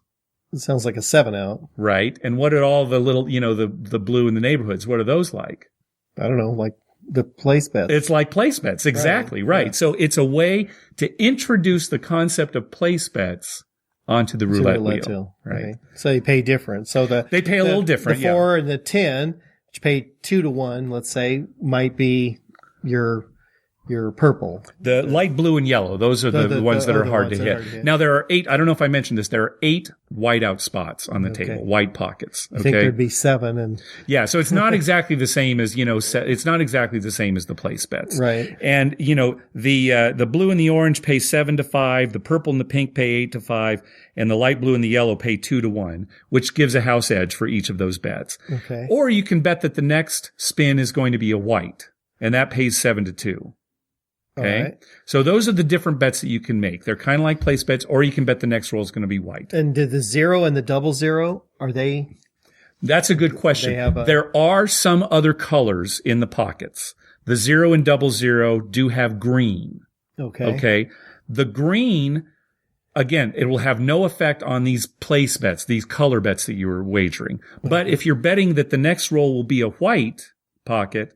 It sounds like a 7-out. Right. And what are all the little, the blue in the neighborhoods? What are those like? I don't know, like the place bets. It's like place bets. Exactly. Right. Yeah. So it's a way to introduce the concept of place bets onto the roulette wheel. Right. Okay. So you pay different. So they pay a little different. The 4 and the 10, which pay 2 to 1, let's say, might be your purple. The light blue and yellow, those are the ones that are hard to hit. Now there are 8, I don't know if I mentioned this, there are 8 whiteout spots on the table, white pockets. Okay. I think there'd be 7 yeah, so it's not exactly the same as, it's not exactly the same as the place bets. Right. And, the blue and the orange pay 7 to 5, the purple and the pink pay 8 to 5, and the light blue and the yellow pay 2 to 1, which gives a house edge for each of those bets. Okay. Or you can bet that the next spin is going to be a white, and that pays 7 to 2. Okay. Right. So those are the different bets that you can make. They're kind of like place bets, or you can bet the next roll is going to be white. And do the 0 and the double 0, are they? That's a good question. There are some other colors in the pockets. The 0 and double 0 do have green. Okay. The green, again, it will have no effect on these place bets, these color bets that you were wagering. But if you're betting that the next roll will be a white pocket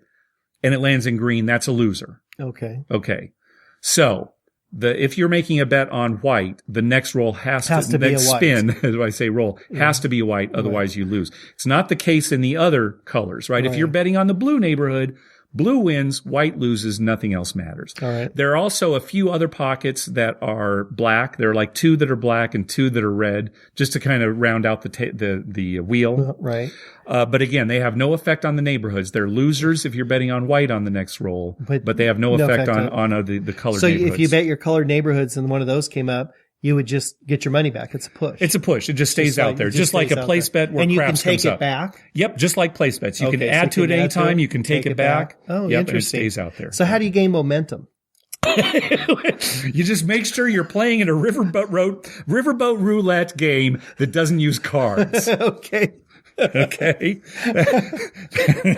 and it lands in green, that's a loser. Okay. So if you're making a bet on white, the next roll has to be a white. Spin, as I say roll, has to be a white, otherwise you lose. It's not the case in the other colors, right? If you're betting on the blue neighborhood, blue wins, white loses, nothing else matters. All right. There are also a few other pockets that are black. There are like 2 that are black and 2 that are red, just to kind of round out the wheel. Right. But again, they have no effect on the neighborhoods. They're losers if you're betting on white on the next roll, but they have no effect on the colored neighborhoods. So if you bet your colored neighborhoods and one of those came up, you would just get your money back. It's a push. It's a push. It just stays out there. Just like a place bet where craps comes up. And you can take it back? Yep, just like place bets. You can add to it any time. You can take it back. Oh, yep, interesting. And it stays out there. So how do you gain momentum? You just make sure you're playing in a riverboat roulette game that doesn't use cards. Okay.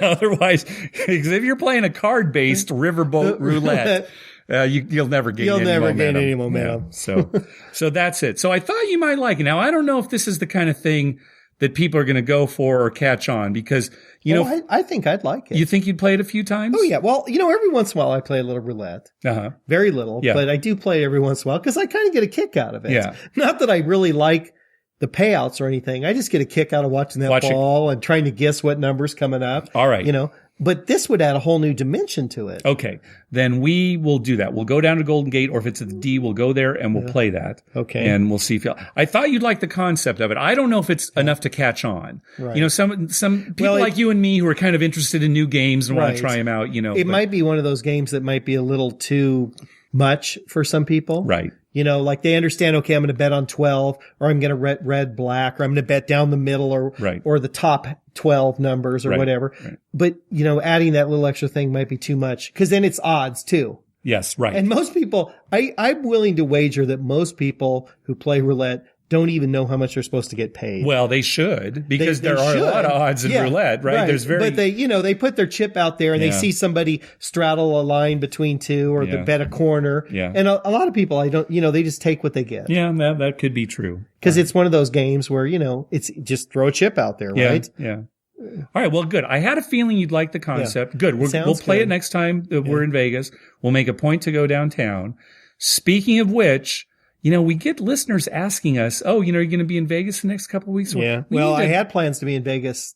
Otherwise, if you're playing a card-based riverboat roulette, you'll never gain any momentum. Yeah, so that's it. So I thought you might like it. Now, I don't know if this is the kind of thing that people are going to go for or catch on? Because, I think I'd like it. You think you'd play it a few times? Oh, yeah. Well, every once in a while I play a little roulette. Uh-huh. Very little, Yeah. but I do play every once in a while because I kind of get a kick out of it. Yeah. Not that I really like the payouts or anything. I just get a kick out of watching that ball and trying to guess what number's coming up. All right. But this would add a whole new dimension to it. Okay. Then we will do that. We'll go down to Golden Gate, or if it's at the D, we'll go there and we'll play that. Okay. And we'll see if I thought you'd like the concept of it. I don't know if it's enough to catch on. Right. Some people like you and me who are kind of interested in new games and want to Right. try them out, It might be one of those games that might be a little too much for some people. Right. Like they understand, okay, I'm going to bet on 12, or I'm going to red, black, or I'm going to bet down the middle or the top 12 numbers or whatever. Right. But, adding that little extra thing might be too much because then it's odds too. Yes, right. And most people, I'm willing to wager that most people who play roulette don't even know how much they're supposed to get paid. Well, they should, because They there are should. a lot of odds in roulette, right? There's But they put their chip out there and they see somebody straddle a line between two or they bet a corner. Yeah. And a lot of people, they just take what they get. Yeah, that could be true. Because it's one of those games where, it's just throw a chip out there, right? Yeah. All right. Well, good. I had a feeling you'd like the concept. Yeah. Good. We'll play it next time that we're in Vegas. We'll make a point to go downtown. Speaking of which, we get listeners asking us, oh, you're going to be in Vegas the next couple of weeks? Yeah. Well, I had plans to be in Vegas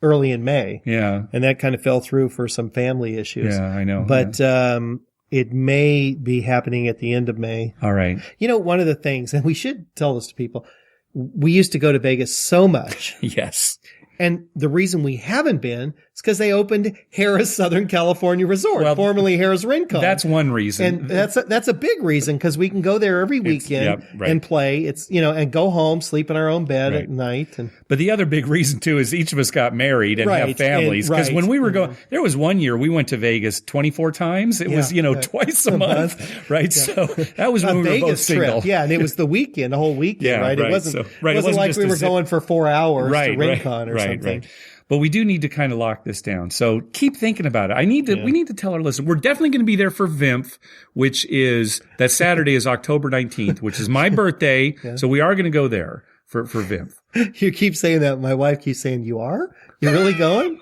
early in May. Yeah. And that kind of fell through for some family issues. Yeah, I know. But, it may be happening at the end of May. All right. One of the things, and we should tell this to people, we used to go to Vegas so much. Yes. And the reason we haven't been is because they opened Harrah's Southern California Resort, formerly Harrah's Rincon. That's one reason. And that's a big reason because we can go there every weekend and play. It's, and go home, sleep in our own bed at night. But the other big reason too is each of us got married and have families. Because when we were going, there was one year we went to Vegas 24 times. It was, twice a month, right? Yeah. So that was when we were both single. Yeah. And it was the weekend, the whole weekend, right? It wasn't, it wasn't like we were going for 4 hours to Rincon or something. Right. But we do need to kind of lock this down. So keep thinking about it. We need to tell our listeners. We're definitely going to be there for VIMF, which is, that Saturday is October 19th, which is my birthday. Yeah. So we are going to go there for VIMF. You keep saying that. My wife keeps saying, you are? You're really going?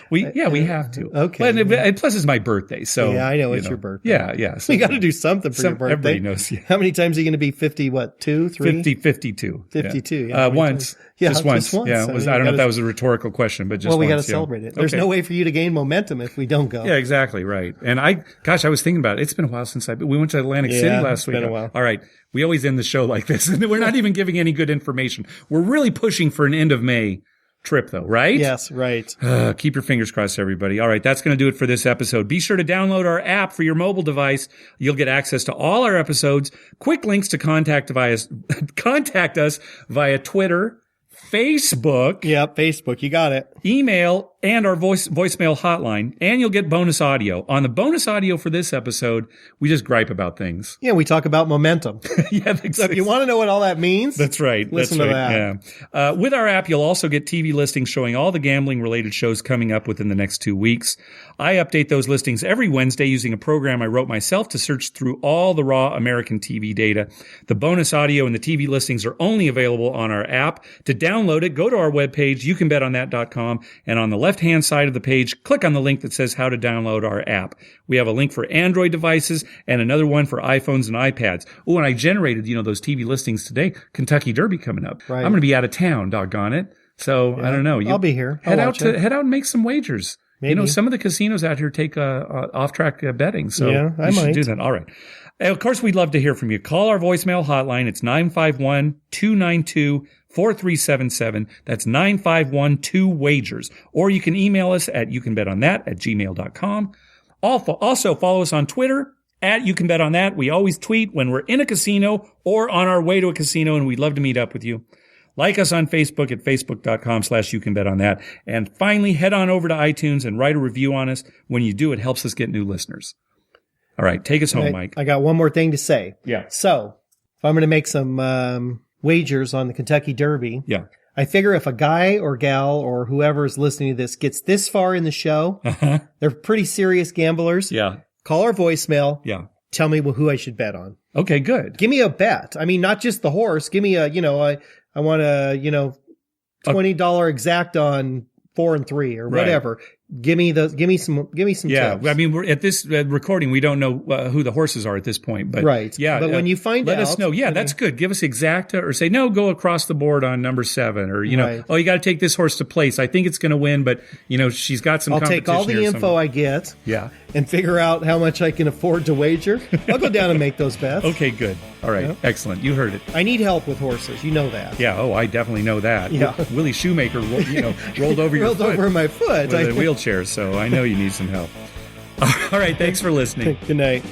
we have to. Okay. And plus it's my birthday. So yeah, I know it's your birthday. Yeah. So we got to do something for your birthday. Everybody knows. Yeah. How many times are you going to be 50, 2, 3? 52. 52. Yeah. Once. Yeah, just once. Yeah. I don't know if that was a rhetorical question, but just once. Well, we got to celebrate it. There's no way for you to gain momentum if we don't go. Yeah, exactly. Right. And I was thinking about it. It's been a while since we went to Atlantic City last week. It's been a while. All right. We always end the show like this. And we're not even giving any good information. We're really pushing for an end of May trip though, right? Yes, right. Keep your fingers crossed, everybody. All right. That's going to do it for this episode. Be sure to download our app for your mobile device. You'll get access to all our episodes, quick links to contact us via Twitter, Facebook. Yeah, Facebook. You got it. Email and our voicemail hotline, and you'll get bonus audio. On the bonus audio for this episode, we just gripe about things. Yeah, we talk about momentum. Yeah, so if you want to know what all that means, that's right. Listen to that. Yeah. With our app, you'll also get TV listings showing all the gambling-related shows coming up within the next 2 weeks. I update those listings every Wednesday using a program I wrote myself to search through all the raw American TV data. The bonus audio and the TV listings are only available on our app. To download it, go to our webpage, youcanbetonThat.com, and on the left-hand side of the page, click on the link that says how to download our app. We have a link for Android devices and another one for iPhones and iPads. Oh, and I generated, those TV listings today. Kentucky Derby coming up. Right. I'm going to be out of town, doggone it. So I don't know. I'll be here. Head out and make some wagers. Maybe. Some of the casinos out here take off-track betting. So I should might do that. All right. And of course, we'd love to hear from you. Call our voicemail hotline. It's 951-292-4377. That's 951-2-WAGERS. Or you can email us at youcanbetonThat@gmail.com. Also, follow us on Twitter at YouCanBetOnThat. We always tweet when we're in a casino or on our way to a casino, and we'd love to meet up with you. Like us on Facebook at facebook.com/YouCanBetOnThat. And finally, head on over to iTunes and write a review on us. When you do, it helps us get new listeners. All right, take us home, Mike. I got one more thing to say. Yeah. So, if I'm going to make some wagers on the Kentucky Derby, I figure if a guy or gal or whoever is listening to this gets this far in the show, they're pretty serious gamblers. Yeah. Call our voicemail. Yeah. Tell me who I should bet on. Okay, good. Give me a bet. I mean, not just the horse. Give me a, I want to, $20 exact on 4 and 3 or whatever. Give me some Yeah, tips. I mean, we're at this recording, we don't know who the horses are at this point, but yeah. But when you find let out, us know. Yeah, that's good. Give us exacta, or say no, go across the board on number 7, or oh, you got to take this horse to place. I think it's going to win, but she's got some. I'll take all the info I get. Yeah, and figure out how much I can afford to wager. I'll go down and make those bets. Okay, good. All right, excellent. You heard it. I need help with horses. You know that. Yeah. Oh, I definitely know that. Yeah. Willie Shoemaker, rolled over your foot. Rolled over my foot with a wheelchair. So I know you need some help. All right. Thanks for listening. Good night.